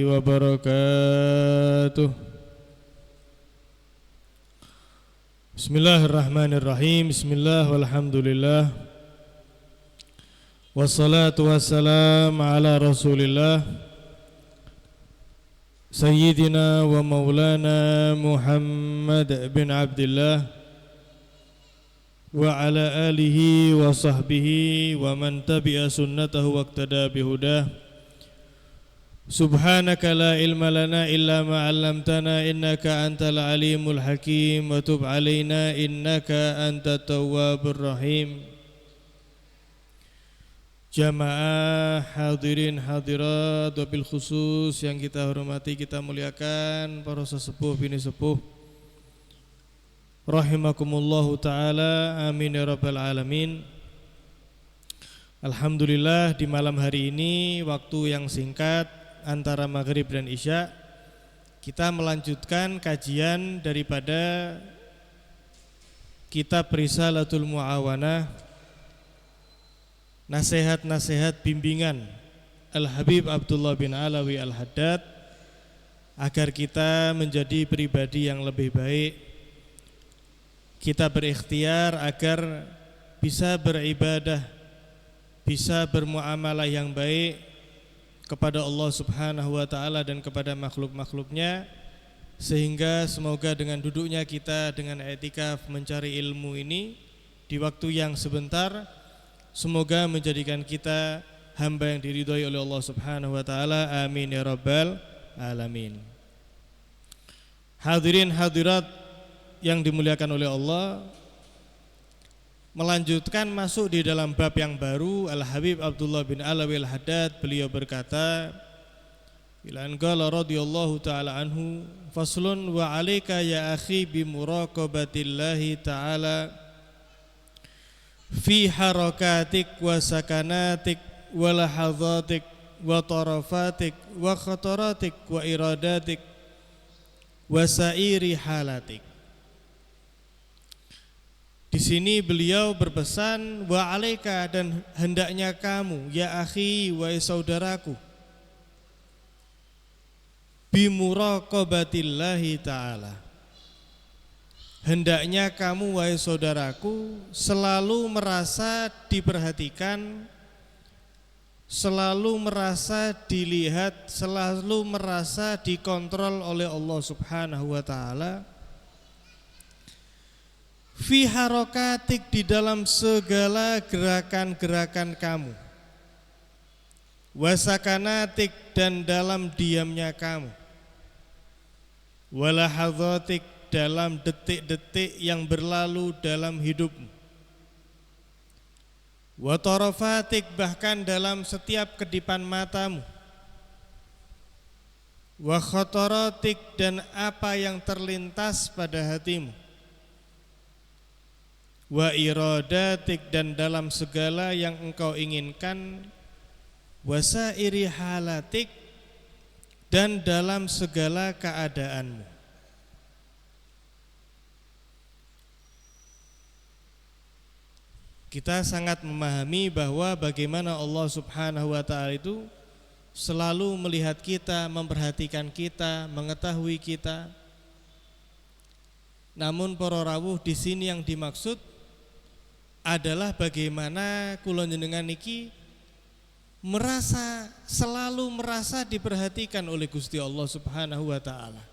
wabarakatuh. Bismillahirrahmanirrahim. Bismillah walhamdulillah. Wassalatu wassalam ala Rasulillah Sayyidina wa maulana Muhammad bin Abdullah wa ala alihi wa sahbihi wa man tabi'a sunnatahu wa iqtada bihudah. Subhanaka la ilma lana illa ma 'allamtana innaka antal alimul hakim wa tub 'alaina innaka antat tawwabur rahim. Jamaah hadirin hadirat wabil khusus yang kita hormati, kita muliakan, para sesepuh bini sepuh rahimakumullahu ta'ala, amin ya rabbal alamin. Alhamdulillah, di malam hari ini waktu yang singkat antara maghrib dan isya, kita melanjutkan kajian daripada kitab Risalatul Mu'awanah, nasihat-nasihat bimbingan Al-Habib Abdullah bin Alawi Al-Haddad, agar kita menjadi pribadi yang lebih baik. Kita berikhtiar agar bisa beribadah, bisa bermuamalah yang baik kepada Allah Subhanahu wa ta'ala dan kepada makhluk-makhluknya, sehingga semoga dengan duduknya kita dengan i'tikaf mencari ilmu ini di waktu yang sebentar, semoga menjadikan kita hamba yang diridhai oleh Allah Subhanahu wa ta'ala, amin ya rabbal alamin. Hadirin hadirat yang dimuliakan oleh Allah, melanjutkan masuk di dalam bab yang baru. Al-Habib Abdullah bin Alawi Al-Haddad, beliau berkata, Ilan qala radhiyallahu ta'ala anhu, faslun wa 'alaika ya akhi bi muraqabatillahi ta'ala fi harakatik wa sakanatik wa lahadhatik wa tarafatik wa khataratik wa iradatik wa sairi halatik. Di sini beliau berpesan, wa 'alaika, dan hendaknya kamu ya akhi, wahai saudaraku, bi muraqabatillahi ta'ala, hendaknya kamu wahai saudaraku selalu merasa diperhatikan, selalu merasa dilihat, selalu merasa dikontrol oleh Allah Subhanahu wa ta'ala, fi harokatik, di dalam segala gerakan-gerakan kamu, wasakanatik, dan dalam diamnya kamu, walahadhatik, dalam detik-detik yang berlalu dalam hidupmu, watarafatik, bahkan dalam setiap kedipan matamu, wa khataratik, dan apa yang terlintas pada hatimu, wa iradatik, dan dalam segala yang engkau inginkan, wasairi halatik, dan dalam segala keadaanmu. Kita sangat memahami bahwa bagaimana Allah Subhanahu wa ta'ala itu selalu melihat kita, memperhatikan kita, mengetahui kita. Namun para rawuh, di sini yang dimaksud adalah bagaimana kula njenengan niki selalu merasa diperhatikan oleh Gusti Allah Subhanahu wa ta'ala.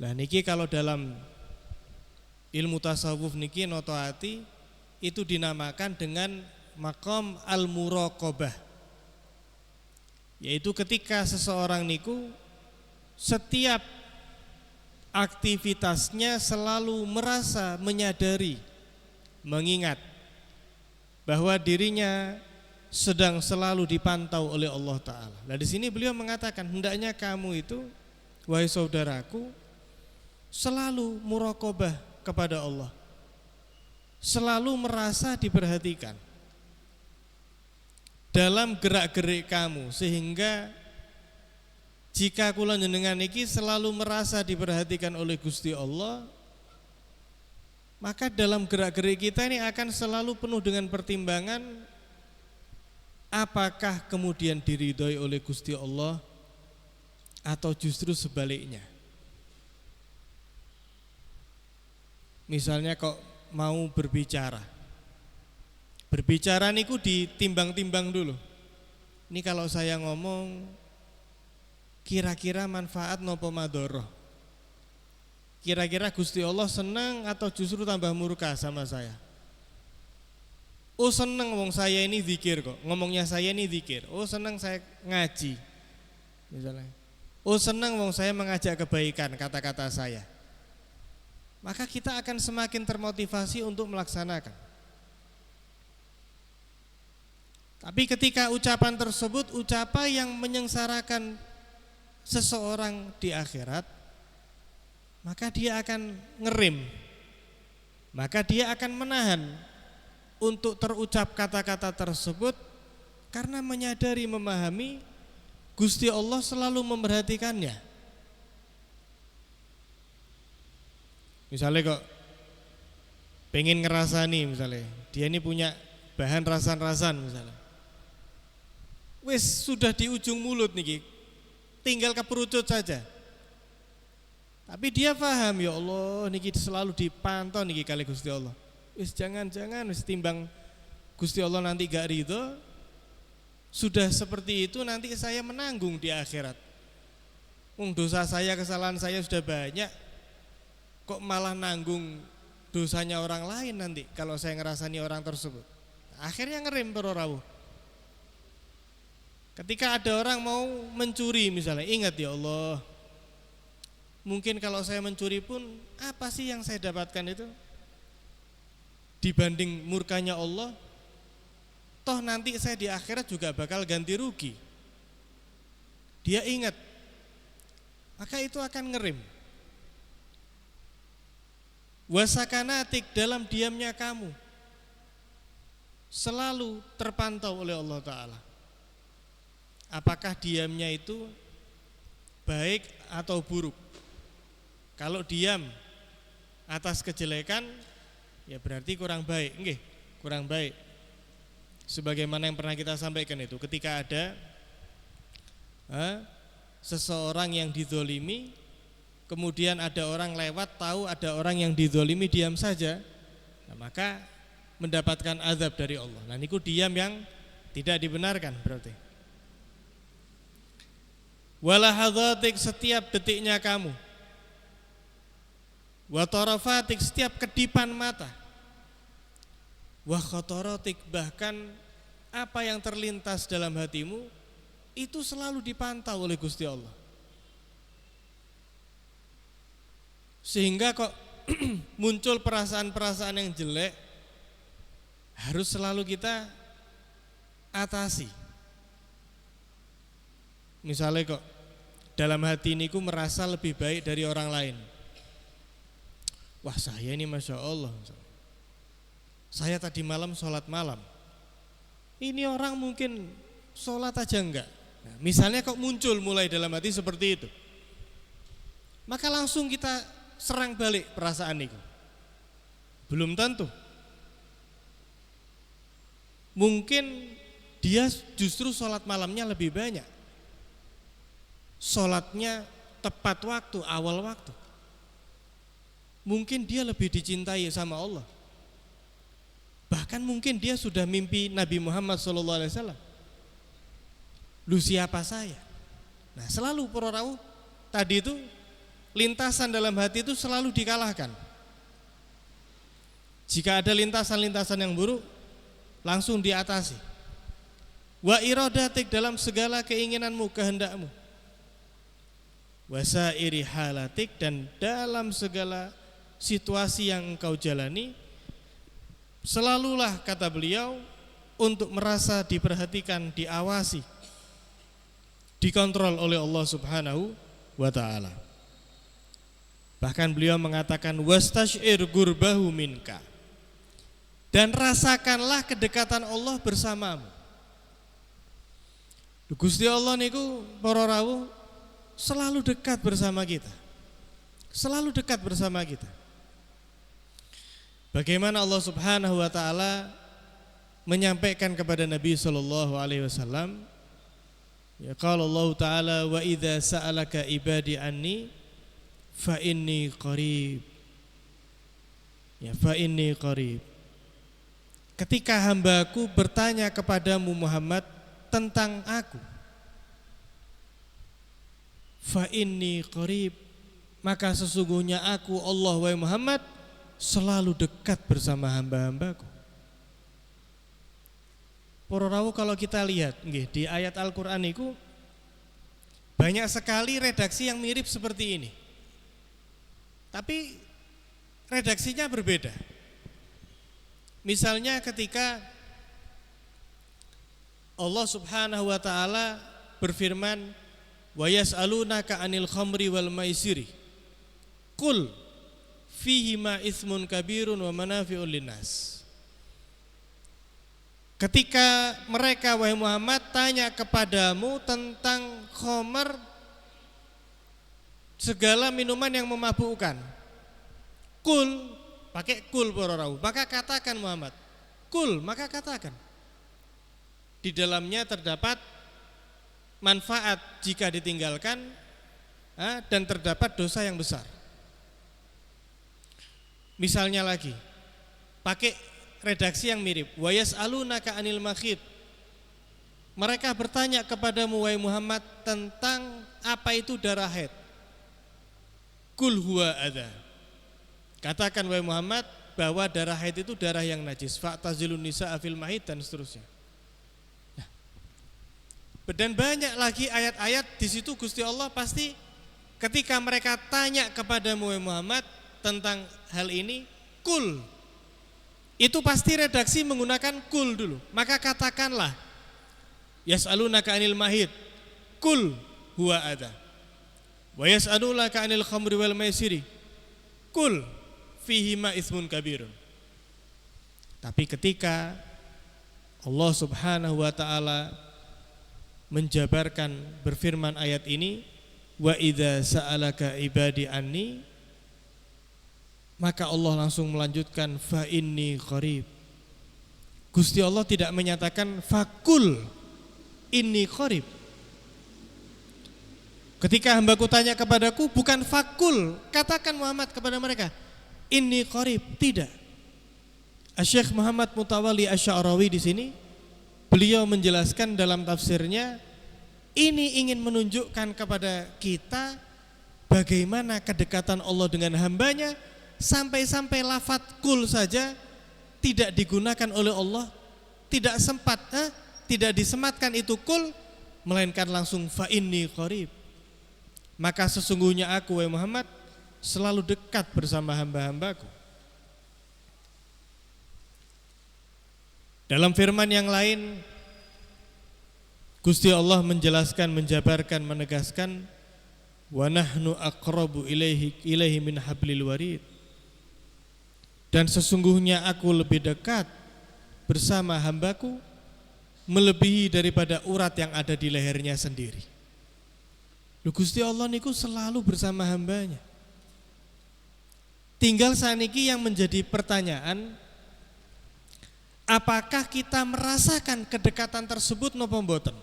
Lah niki kalau dalam ilmu tasawuf niki noto ati itu dinamakan dengan maqam al-muraqabah, yaitu ketika seseorang niku setiap aktivitasnya selalu merasa menyadari, mengingat bahwa dirinya sedang selalu dipantau oleh Allah Ta'ala. Nah di sini beliau mengatakan, hendaknya kamu itu wahai saudaraku selalu muraqabah kepada Allah, selalu merasa diperhatikan dalam gerak-gerik kamu, sehingga jika kula njenengan iki selalu merasa diperhatikan oleh Gusti Allah, maka dalam gerak-gerik kita ini akan selalu penuh dengan pertimbangan, apakah kemudian diridhoi oleh Gusti Allah atau justru sebaliknya? Misalnya kok mau berbicara niku ditimbang-timbang dulu. Ini kalau saya ngomong kira-kira manfaat nopo madoroh, kira-kira Gusti Allah senang atau justru tambah murka sama saya. Oh senang, wong saya ini zikir kok, ngomongnya saya ini zikir. Oh senang saya ngaji misalnya. Oh senang wong saya mengajak kebaikan kata-kata saya. Maka kita akan semakin termotivasi untuk melaksanakan. Tapi ketika ucapan tersebut ucapan yang menyengsarakan seseorang di akhirat, maka dia akan ngerem, maka dia akan menahan untuk terucap kata-kata tersebut karena menyadari, memahami Gusti Allah selalu memperhatikannya. Misalnya kok pengen ngerasani, misalnya dia ini punya bahan rasan-rasan misalnya, wis sudah di ujung mulut nih, tinggal keperucut saja. Tapi dia paham, ya Allah niki selalu dipantau niki kali Gusti Allah. Wis jangan wis timbang Gusti Allah nanti gak ridho, sudah seperti itu nanti saya menanggung di akhirat. Dosa saya, kesalahan saya sudah banyak, kok malah nanggung dosanya orang lain nanti kalau saya ngerasani orang tersebut. Akhirnya ngerem para rawuh. Ketika ada orang mau mencuri misalnya, ingat ya Allah, mungkin kalau saya mencuri pun apa sih yang saya dapatkan itu dibanding murkanya Allah? Toh nanti saya di akhirat juga bakal ganti rugi. Dia ingat, maka itu akan ngerem. Wasakanatik, dalam diamnya kamu selalu terpantau oleh Allah Ta'ala. Apakah diamnya itu baik atau buruk? Kalau diam atas kejelekan, ya berarti kurang baik. Nggih, kurang baik. Sebagaimana yang pernah kita sampaikan itu, ketika ada seseorang yang dizolimi, kemudian ada orang lewat tahu ada orang yang dizolimi, diam saja, nah, maka mendapatkan azab dari Allah. Nah niku diam yang tidak dibenarkan berarti. Walahadzatik, setiap detiknya kamu. Wa tarafatik, setiap kedipan mata. Wa khotorotik, bahkan apa yang terlintas dalam hatimu itu selalu dipantau oleh Gusti Allah. Sehingga kok muncul perasaan-perasaan yang jelek harus selalu kita atasi. Misalnya kok dalam hati ini ku merasa lebih baik dari orang lain. Wah saya ini Masya Allah, saya tadi malam sholat malam, ini orang mungkin sholat aja enggak. Nah, misalnya kok muncul mulai dalam hati seperti itu, maka langsung kita serang balik perasaan itu. Belum tentu. Mungkin dia justru sholat malamnya lebih banyak, sholatnya tepat waktu, awal waktu. Mungkin dia lebih dicintai sama Allah. Bahkan mungkin dia sudah mimpi Nabi Muhammad SAW. Lu siapa saya? Nah selalu para rawuh tadi itu, lintasan dalam hati itu selalu dikalahkan. Jika ada lintasan-lintasan yang buruk, langsung diatasi. Wa iradatik, dalam segala keinginanmu, kehendakmu. Wasairi halatik, dan dalam segala situasi yang engkau jalani, selalulah kata beliau untuk merasa diperhatikan, diawasi, dikontrol oleh Allah Subhanahu wa ta'ala. Bahkan beliau mengatakan wastash'ir gurbahu minka, dan rasakanlah kedekatan Allah bersamamu. Gusti Allah niku para rawuh selalu dekat bersama kita. Selalu dekat bersama kita. Bagaimana Allah Subhanahu wa ta'ala menyampaikan kepada Nabi sallallahu alaihi wasallam Ya, qala Allah Ta'ala wa idza sa'alaka ibadi anni fa inni qarib. Ya, fa inni qarib. Ketika hambaku bertanya kepadamu Muhammad tentang aku, fa inni qarib, maka sesungguhnya aku Allah wahai Muhammad selalu dekat bersama hamba-hambaku. Para rawuh, kalau kita lihat nggih di ayat Al-Qur'an itu banyak sekali redaksi yang mirip seperti ini. Tapi redaksinya berbeda. Misalnya ketika Allah Subhanahu wa taala berfirman, "Wa yas'alunaka 'anil khamri wal maisiri. Qul fihima itsmun kabirun wa manafi'ul linnas." Ketika mereka wahai Muhammad tanya kepadamu tentang khamar, segala minuman yang memabukkan, kul, pakai kul para rawuh, maka katakan Muhammad, kul, maka katakan, di dalamnya terdapat manfaat jika ditinggalkan dan terdapat dosa yang besar. Misalnya lagi, pakai redaksi yang mirip, wa yas'alunaka 'anil makhid. Mereka bertanya kepadamu wahai Muhammad tentang apa itu darah haid. Kul huwa adza. Katakan wahai Muhammad bahwa darah haid itu darah yang najis. Fa'tazilun nisaa fil mahid dan seterusnya. Nah, dan banyak lagi ayat-ayat di situ Gusti Allah pasti ketika mereka tanya kepadamu wahai Muhammad tentang hal ini, kul, itu pasti redaksi menggunakan kul dulu. Maka katakanlah, yas'alunaka 'anil mahid, kul huwa adza. Wa yas'alunaka 'anil khamri wal maisiri, kul fihima itsmun kabirun. Tapi ketika Allah Subhanahu wa taala menjabarkan berfirman ayat ini, wa idza sa'alaka ibadi anni, maka Allah langsung melanjutkan fa inni qarib. Gusti Allah tidak menyatakan fakul inni qarib. Ketika hambaku tanya kepadaku, bukan fakul, katakan Muhammad kepada mereka inni qarib, tidak. Syekh Muhammad Mutawalli Asy-Sya'rawi di sini beliau menjelaskan dalam tafsirnya, ini ingin menunjukkan kepada kita bagaimana kedekatan Allah dengan hambanya. Sampai-sampai lafaz kul saja tidak digunakan oleh Allah, tidak sempat, tidak disematkan itu kul, melainkan langsung fa inni qarib. Maka sesungguhnya aku wahai Muhammad selalu dekat bersama hamba-hambaku. Dalam firman yang lain Gusti Allah menjelaskan, menjabarkan, menegaskan, wa nahnu aqrabu ilaihi min hablil warid. Dan sesungguhnya aku lebih dekat bersama hambaku melebihi daripada urat yang ada di lehernya sendiri. Gusti Allah niku selalu bersama hambanya. Tinggal saniki yang menjadi pertanyaan, apakah kita merasakan kedekatan tersebut napa mboten?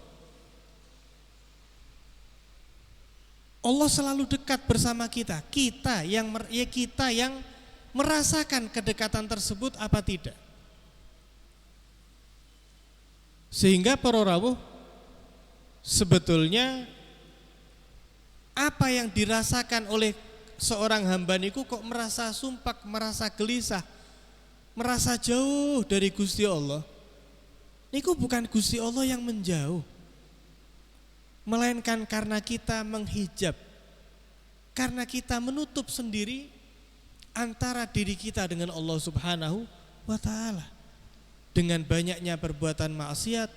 Allah selalu dekat bersama kita. Kita yang merasakan kedekatan tersebut apa tidak? Sehingga para rawuh sebetulnya apa yang dirasakan oleh seorang hamba niku kok merasa sumpak, merasa gelisah, merasa jauh dari Gusti Allah. Niku bukan Gusti Allah yang menjauh, melainkan karena kita menghijab, karena kita menutup sendiri antara diri kita dengan Allah Subhanahu wa ta'ala. Dengan banyaknya perbuatan maksiat,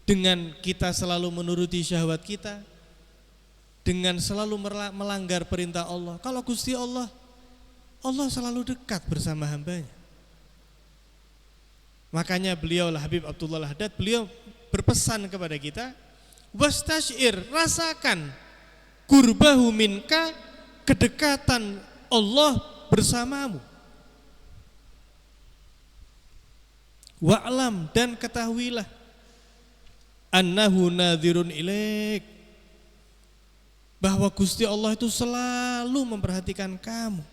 dengan kita selalu menuruti syahwat kita, dengan selalu melanggar perintah Allah. Kalau Gusti Allah, Allah selalu dekat bersama hambanya. Makanya beliau Habib Abdullah Al-Haddad, beliau berpesan kepada kita, wastashir, rasakan qurbahu minka, kedekatan Allah bersamamu. Wa'lam, dan ketahuilah, annahu nadhirun ilaik, bahwa Gusti Allah itu selalu memperhatikan kamu.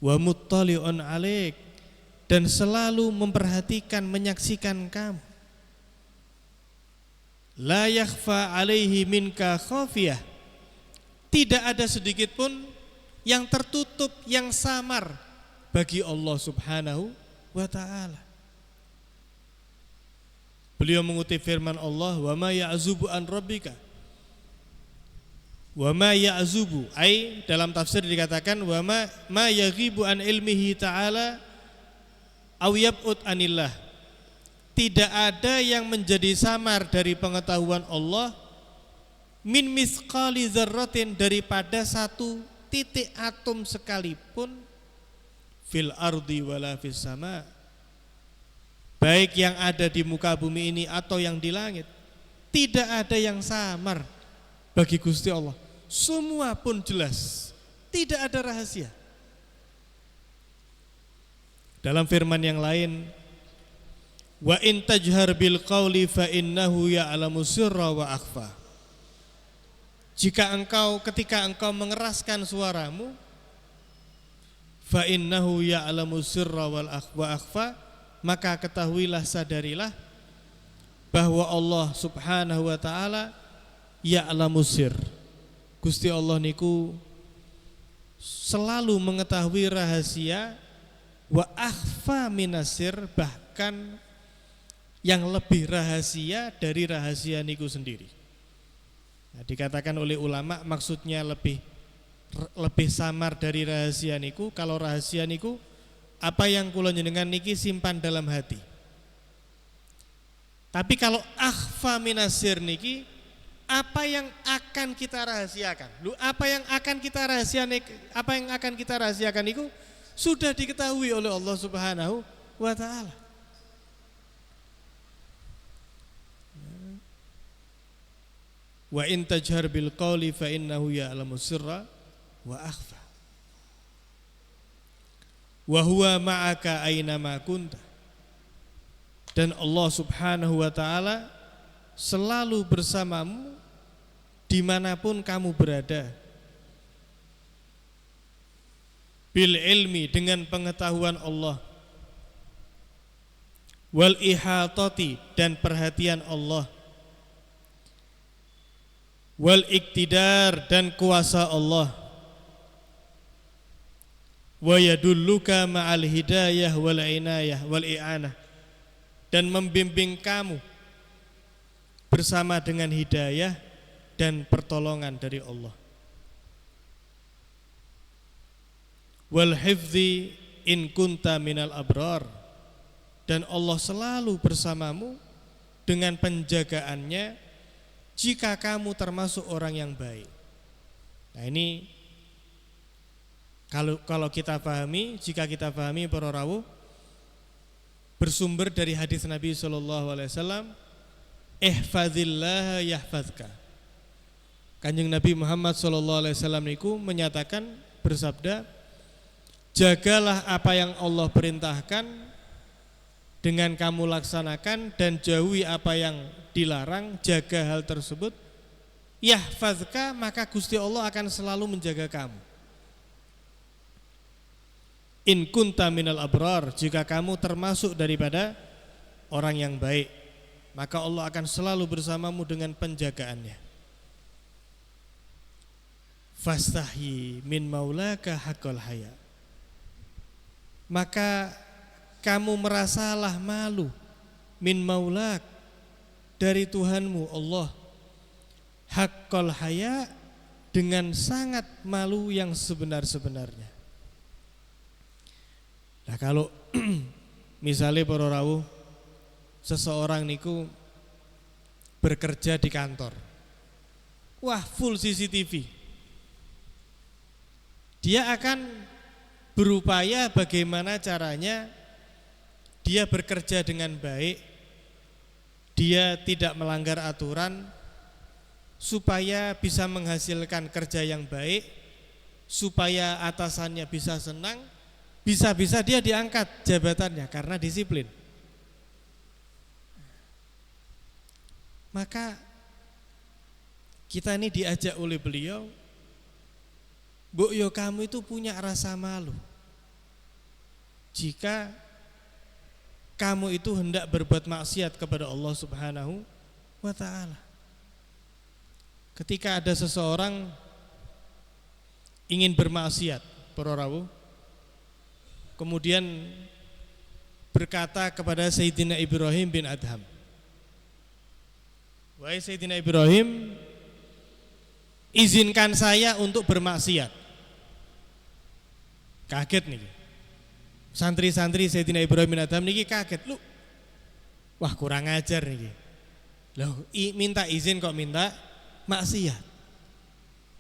Wa muttali'un alaik, dan selalu memperhatikan, menyaksikan kamu. La yakhfa alaihi minka khafiyah, tidak ada sedikit pun yang tertutup, yang samar bagi Allah Subhanahu wa ta'ala. Beliau mengutip firman Allah, wa ma ya'zubu an rabbika, wa ma ya'zubu, ai dalam tafsir dikatakan wa ma yaghibu an ilmihi ta'ala aw yab'ud anillah, tidak ada yang menjadi samar dari pengetahuan Allah min misqali dzarratin, daripada satu titik atom sekalipun, fil ardi wala fis sama, baik yang ada di muka bumi ini atau yang di langit, tidak ada yang samar bagi Gusti Allah. Semua pun jelas, tidak ada rahasia. Dalam firman yang lain, wa in tajhar bil qawli fa innahu ya'lamu sirra wa akhfa, ketika engkau mengeraskan suaramu, fa innahu ya'lamu sirra wa akhfa, maka ketahuilah, sadarilah bahwa Allah Subhanahu wa ta'ala ya'lamu sir, Gusti Allah niku selalu mengetahui rahasia, wa akhfa minasir, bahkan yang lebih rahasia dari rahasia niku sendiri. Nah, dikatakan oleh ulama maksudnya lebih samar dari rahasia niku. Kalau rahasia niku apa yang kula jenengan niki simpan dalam hati. Tapi kalau akhfa minasir niki, apa yang akan kita rahasiakan. Apa yang akan kita rahasiakan niku sudah diketahui oleh Allah Subhanahu wa ta'ala. Wa in tajhar bil qawli fa innahu ya'lamu sirra wa akhfa. Wa huwa ma'aka aina ma kunta. Dan Allah Subhanahu wa ta'ala selalu bersamamu dimanapun kamu berada. Bil ilmi, dengan pengetahuan Allah. Wal ihatati, dan perhatian Allah. Wal iktidar, dan kuasa Allah. Wa yadulluka ma'al hidayah wal inayah wal i'anah, dan membimbing kamu bersama dengan hidayah dan pertolongan dari Allah. Wal hifzi in kunta minal abrar, dan Allah selalu bersamamu dengan penjagaannya jika kamu termasuk orang yang baik. Nah, ini kalau kita pahami, jika kita pahami para rawuh, bersumber dari hadis Nabi SAW, ihfazillah yahfazka. Kanjeng Nabi Muhammad SAW niku menyatakan, bersabda, jagalah apa yang Allah perintahkan dengan kamu laksanakan, dan jauhi apa yang dilarang, jaga hal tersebut. Yahfazka, maka Gusti Allah akan selalu menjaga kamu. In kunta minal abrar, jika kamu termasuk daripada orang yang baik, maka Allah akan selalu bersamamu dengan penjagaannya. Fastahi min maulaka haqqal haya, maka kamu merasalah malu, min maulak, dari Tuhanmu Allah, haqqal haya, dengan sangat malu yang sebenar-sebenarnya. Nah, kalau misalnya para rawuh, seseorang niku bekerja di kantor, wah full CCTV, dia akan berupaya bagaimana caranya dia bekerja dengan baik, dia tidak melanggar aturan, supaya bisa menghasilkan kerja yang baik, supaya atasannya bisa senang, bisa-bisa dia diangkat jabatannya karena disiplin. Maka kita ini diajak oleh beliau, "Mbok yo kamu itu punya rasa malu jika kamu itu hendak berbuat maksiat kepada Allah Subhanahu wa ta'ala." Ketika ada seseorang ingin bermaksiat, para rawuh, kemudian berkata kepada Sayyidina Ibrahim bin Adham, "Wahai Sayyidina Ibrahim, izinkan saya untuk bermaksiat." Kaget nih. Santri-santri Sayyidina Ibrahim bin Adham niki kaget, "Lu, wah kurang ajar niki. Loh, minta izin kok minta maksiat."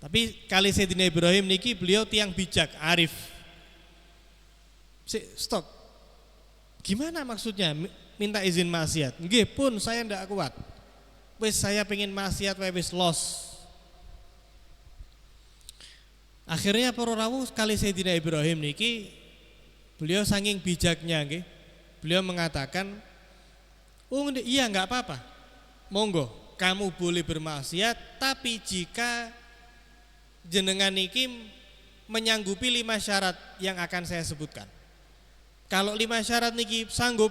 Tapi kali Sayyidina Ibrahim niki beliau tiang bijak, arif. Stop. Gimana maksudnya minta izin maksiat? Nggih pun saya ndak kuat. Wis saya pengen maksiat wis los. Akhirnya para rawuh kali Sayyidina Ibrahim niki beliau saking bijaknya nggih. Beliau mengatakan, "Oh iya enggak apa-apa. Monggo, kamu boleh bermaksiat, tapi jika jenengan niki menyanggupi 5 syarat yang akan saya sebutkan. Kalau 5 syarat niki sanggup,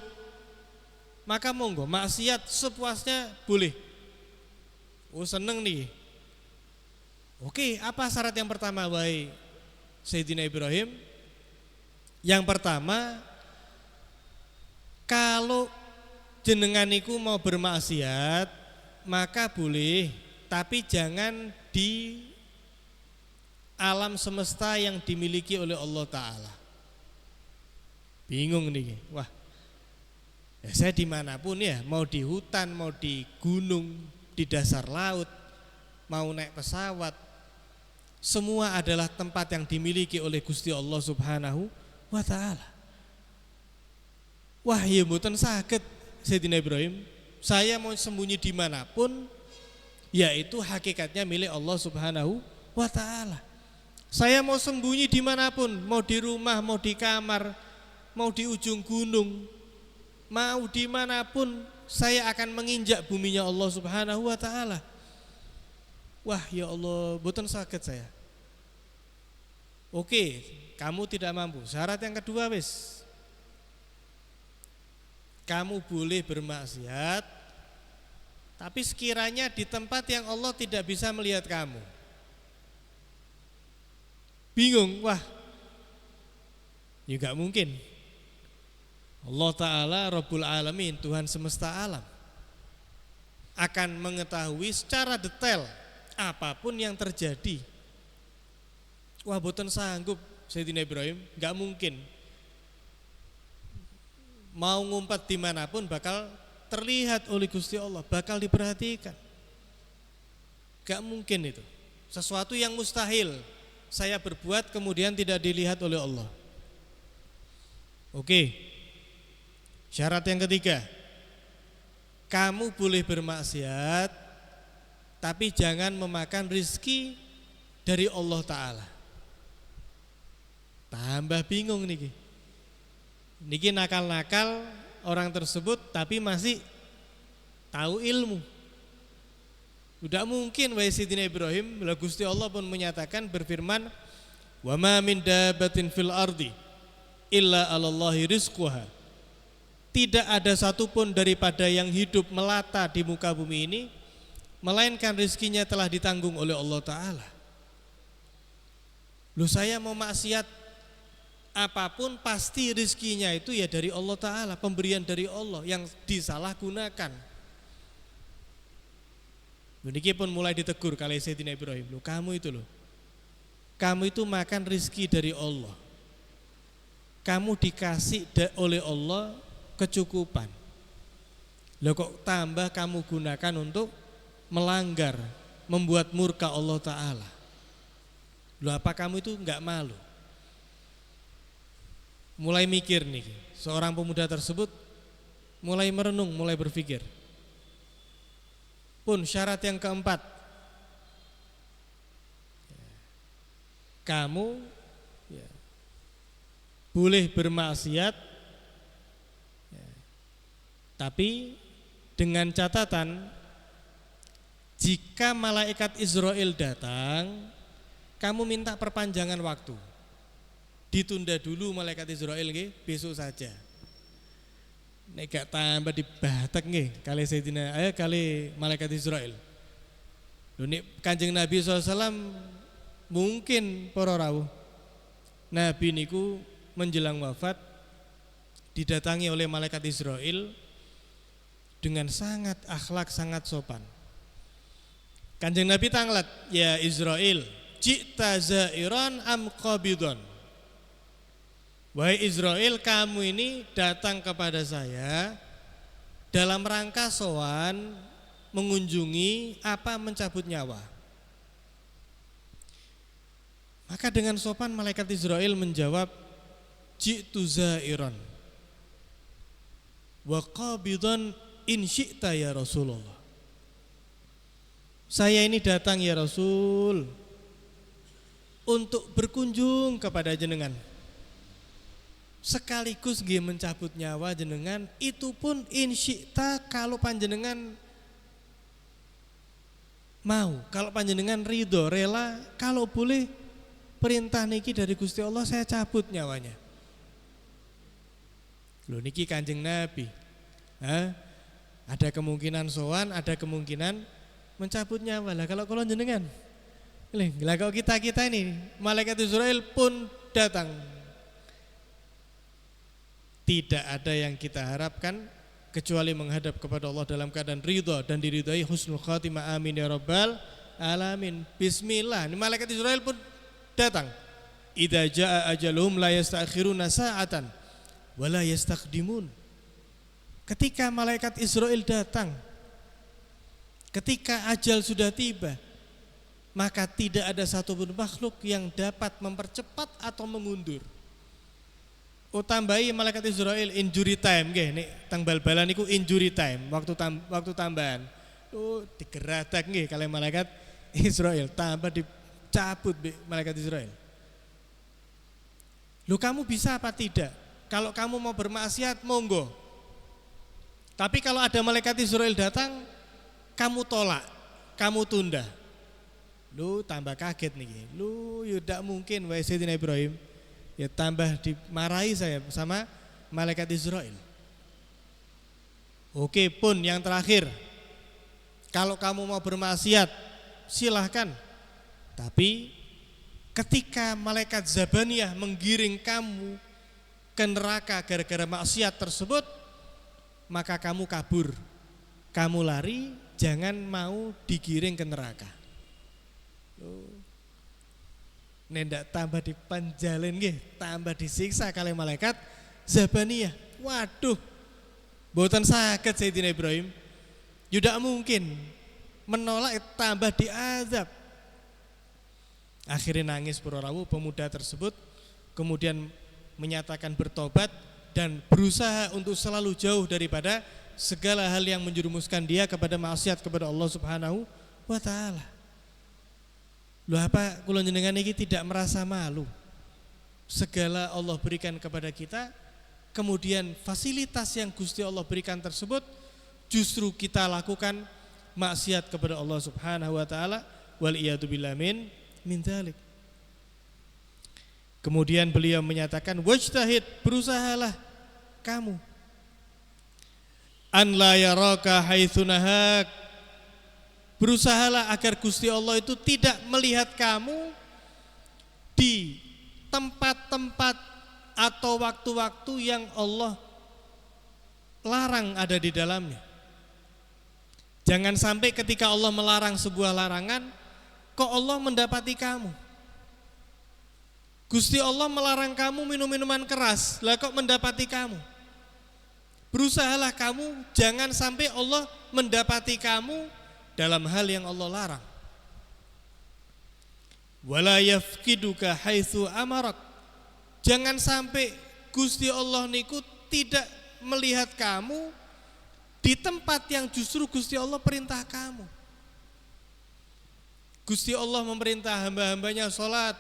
maka monggo maksiat sepuasnya boleh." Oh seneng nih. Oke, apa syarat yang pertama wahai Sayyidina Ibrahim? Yang pertama, kalau jenengan niku mau bermaksiat, maka boleh, tapi jangan di alam semesta yang dimiliki oleh Allah Ta'ala. Bingung nih, wah ya saya dimanapun ya, mau di hutan, mau di gunung, di dasar laut, mau naik pesawat, semua adalah tempat yang dimiliki oleh Gusti Allah Subhanahu wa ta'ala. Wah ya mboten saged Sayyidina Ibrahim, saya mau sembunyi dimanapun, yaitu hakikatnya milik Allah Subhanahu wa ta'ala. Saya mau sembunyi dimanapun, mau di rumah, mau di kamar, mau di ujung gunung, mau dimanapun, saya akan menginjak buminya Allah Subhanahu wa ta'ala. Wah ya Allah, boten sakit saya. Oke, kamu tidak mampu. Syarat yang kedua wis, kamu boleh bermaksiat, tapi sekiranya di tempat yang Allah tidak bisa melihat kamu. Bingung, wah ya gak mungkin. Allah Ta'ala Rabbul Alamin, Tuhan semesta alam, akan mengetahui secara detail apapun yang terjadi. Wah boten sanggup Sayyidina Ibrahim, gak mungkin. Mau ngumpat dimanapun bakal terlihat oleh Gusti Allah, bakal diperhatikan. Gak mungkin itu. Sesuatu yang mustahil saya berbuat kemudian tidak dilihat oleh Allah. Oke. Syarat yang ketiga, kamu boleh bermaksiat, tapi jangan memakan rizki dari Allah Ta'ala. Tambah bingung niki. Niki nakal-nakal orang tersebut tapi masih tahu ilmu. Tidak mungkin wahai Sayyidina Ibrahim, Gusti Allah pun menyatakan, berfirman, "Wa ma min dabbatin fil ardi illa 'alallahi rizquha." Tidak ada satupun daripada yang hidup melata di muka bumi ini melainkan rizkinya telah ditanggung oleh Allah Ta'ala. Loh, saya mau maksiat apapun pasti rizkinya itu ya dari Allah Ta'ala, pemberian dari Allah yang disalahgunakan. Niki pun mulai ditegur kali Sayyidina Ibrahim, loh kamu itu makan rizki dari Allah, kamu dikasih oleh Allah kecukupan, loh kok tambah kamu gunakan untuk melanggar, membuat murka Allah Ta'ala. Loh apa kamu itu enggak malu? Mulai mikir nih, seorang pemuda tersebut mulai merenung, mulai berpikir. Pun syarat yang keempat, kamu boleh bermaksiat, tapi dengan catatan Jika malaikat Israel datang, kamu minta perpanjangan waktu. Ditunda dulu malaikat Israel nggih, besok saja. Nek gak tambah dibatek nggih kali Sayyidina kali malaikat Israel. Lho nek Kanjeng Nabi SAW mungkin para rawuh. Nabi niku menjelang wafat didatangi oleh malaikat Israel dengan sangat akhlak, sangat sopan. Kanjeng Nabi tanglet, "Ya Israel, ji'ta zairan am qabidon?" Wahai Israel, kamu ini datang kepada saya dalam rangka sowan, mengunjungi, apa mencabut nyawa. Maka dengan sopan malaikat Israel menjawab, "Ji'tu zairan wa qabidon in syi'ta ya Rasulullah." Saya ini datang ya Rasul untuk berkunjung kepada jenengan, sekaligus nggih mencabut nyawa jenengan, itu pun in syi'ta kalau panjenengan mau, kalau panjenengan ridho, rela, kalau boleh perintah niki dari Gusti Allah saya cabut nyawanya. Loh niki Kanjeng Nabi. Ada kemungkinan sowan, ada kemungkinan mencabut nyawa. Lah kalau jenengan, lah kalau kita ini malaikat Israel pun datang. Tidak ada yang kita harapkan kecuali menghadap kepada Allah dalam keadaan ridha dan diridhai, husnul khatimah, amin ya rabbal alamin. Bismillah. Ini malaikat Israel pun datang. Idza jaa ajaluhum la yastakhiruna sa'atan wa la yastaqdimun. Ketika malaikat Israel datang, ketika ajal sudah tiba, maka tidak ada satupun makhluk yang dapat mempercepat atau mengundur. Tambahi malaikat Israel injury time nggih, nek tang bal-balan niku injury time, waktu tambahan. Digeradak nggih kali malaikat Israel, tambah dicabut malaikat Israel. Lu kamu bisa apa tidak? Kalau kamu mau bermaksiat monggo. Tapi kalau ada malaikat Israel datang, kamu tolak, kamu tunda. Lu tambah kaget nih. Lu tidak mungkin wahai Sayyidina Ibrahim. Ya tambah dimarahi saya sama malaikat Israel. Oke pun yang terakhir, kalau kamu mau bermaksiat silahkan. Tapi ketika malaikat Zabaniyah menggiring kamu ke neraka gara-gara maksiat tersebut, maka kamu kabur, kamu lari, jangan mau digiring ke neraka. Nendak tambah dipanjalin nggih, tambah disiksa kali malaikat Zabaniyah. Waduh, mboten saged Sayyidina Ibrahim. Tidak mungkin menolak, tambah diazab. Akhirnya nangis para rawuh, pemuda tersebut kemudian menyatakan bertobat dan berusaha untuk selalu jauh daripada segala hal yang menjerumuskan dia kepada maksiat kepada Allah Subhanahu wa taala. Loh apa kula jenengan iki tidak merasa malu? Segala Allah berikan kepada kita, kemudian fasilitas yang Gusti Allah berikan tersebut justru kita lakukan maksiat kepada Allah Subhanahu wa taala, wal iyadu billah min dzalik. Kemudian beliau menyatakan wajtahid, berusahalah kamu an la yaraka haitsu nahak, berusahalah agar Gusti Allah itu tidak melihat kamu di tempat-tempat atau waktu-waktu yang Allah larang ada di dalamnya. Jangan sampai ketika Allah melarang sebuah larangan, kok Allah mendapati kamu. Gusti Allah melarang kamu minum minuman keras, lah kok mendapati kamu. Berusahalah kamu jangan sampai Allah mendapati kamu dalam hal yang Allah larang. Wala yafkiduka haitsu amarak. Jangan sampai Gusti Allah niku tidak melihat kamu di tempat yang justru Gusti Allah perintah kamu. Gusti Allah memerintah hamba-hambanya sholat.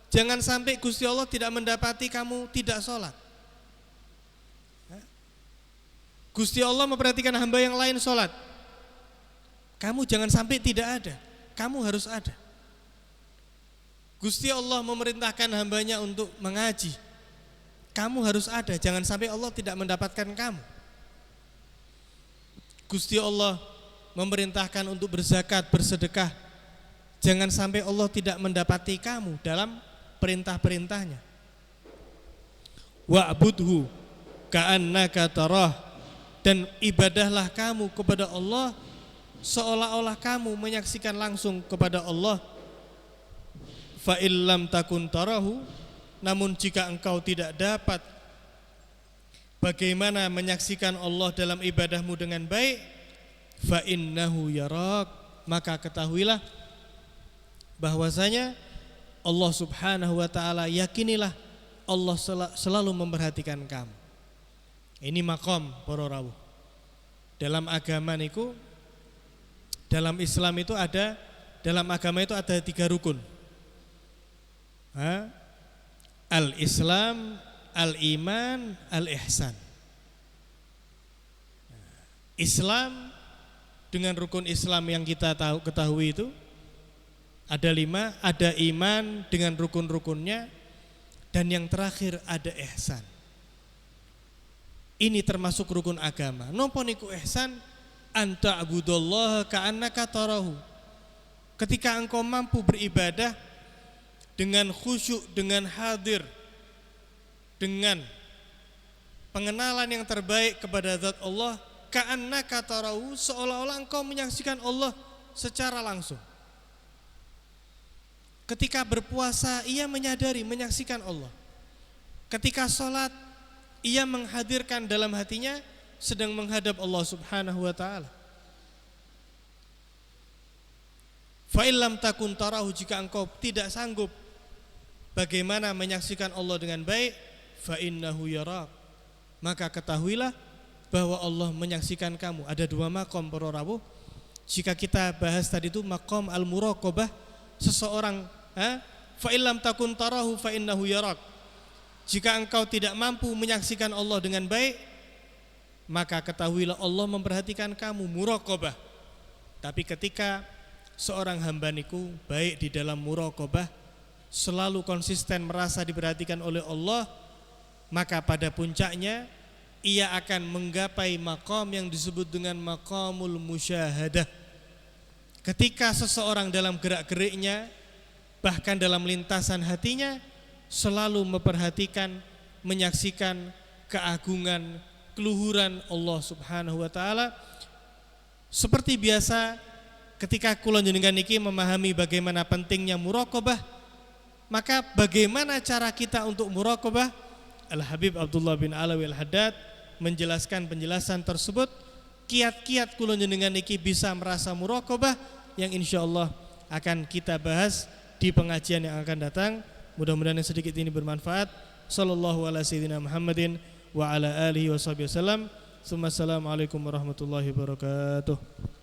Jangan sampai Gusti Allah tidak mendapati kamu tidak sholat. Gusti Allah memperhatikan hamba yang lain sholat. Kamu jangan sampai tidak ada, kamu harus ada. Gusti Allah memerintahkan hambanya untuk mengaji, kamu harus ada, jangan sampai Allah tidak mendapatkan kamu. Gusti Allah memerintahkan untuk berzakat, bersedekah, jangan sampai Allah tidak mendapati kamu dalam perintah-perintahnya. Wa'budhu ka'annaka tarah, dan ibadahlah kamu kepada Allah seolah-olah kamu menyaksikan langsung kepada Allah. Fa illam takun tarahu, namun jika engkau tidak dapat bagaimana menyaksikan Allah dalam ibadahmu dengan baik, fa innahu yarak, maka ketahuilah bahwasanya Allah Subhanahu wa taala, yakinilah Allah selalu memperhatikan kamu. Ini makom para rawuh. Dalam agama niku, dalam Islam itu ada, dalam agama itu ada 3 rukun. Al-Islam, Al-Iman, Al-Ihsan. Islam dengan rukun Islam yang kita ketahui itu ada 5, ada iman dengan rukun-rukunnya, dan yang terakhir ada ihsan. Ini termasuk rukun agama. Napa niku ihsan? Anta abudallaha ka'annaka tarahu. Ketika engkau mampu beribadah dengan khusyuk, dengan hadir, dengan pengenalan yang terbaik kepada zat Allah, ka'annaka tarahu, seolah-olah engkau menyaksikan Allah secara langsung. Ketika berpuasa, ia menyadari, menyaksikan Allah. Ketika sholat, ia menghadirkan dalam hatinya sedang menghadap Allah Subhanahu wa ta'ala. Fa illam takun tarahu, jika engkau tidak sanggup bagaimana menyaksikan Allah dengan baik, fa innahu yarak, maka ketahuilah bahwa Allah menyaksikan kamu. Ada 2 makom para rawuh. Jika kita bahas tadi itu makom al-muraqabah, seseorang fa illam takun tarahu fa innahu yarak, jika engkau tidak mampu menyaksikan Allah dengan baik, maka ketahuilah Allah memperhatikan kamu, muraqabah. Tapi ketika seorang hamba niku baik di dalam muraqabah, selalu konsisten merasa diperhatikan oleh Allah, maka pada puncaknya ia akan menggapai maqam yang disebut dengan maqamul musyahadah. Ketika seseorang dalam gerak-geriknya, bahkan dalam lintasan hatinya, selalu memperhatikan, menyaksikan keagungan, keluhuran Allah Subhanahu wa taala. Seperti biasa ketika kula njenengan niki memahami bagaimana pentingnya muraqabah, maka bagaimana cara kita untuk muraqabah? Al-Habib Abdullah bin Alawi Al-Haddad menjelaskan penjelasan tersebut. Kiat-kiat kula njenengan niki bisa merasa muraqabah yang insyaallah akan kita bahas di pengajian yang akan datang. Mudah-mudahan yang sedikit ini bermanfaat. Sallallahu ala sayyidina Muhammadin wa ala alihi wa sahbihi wasallam. Assalamualaikum warahmatullahi wabarakatuh.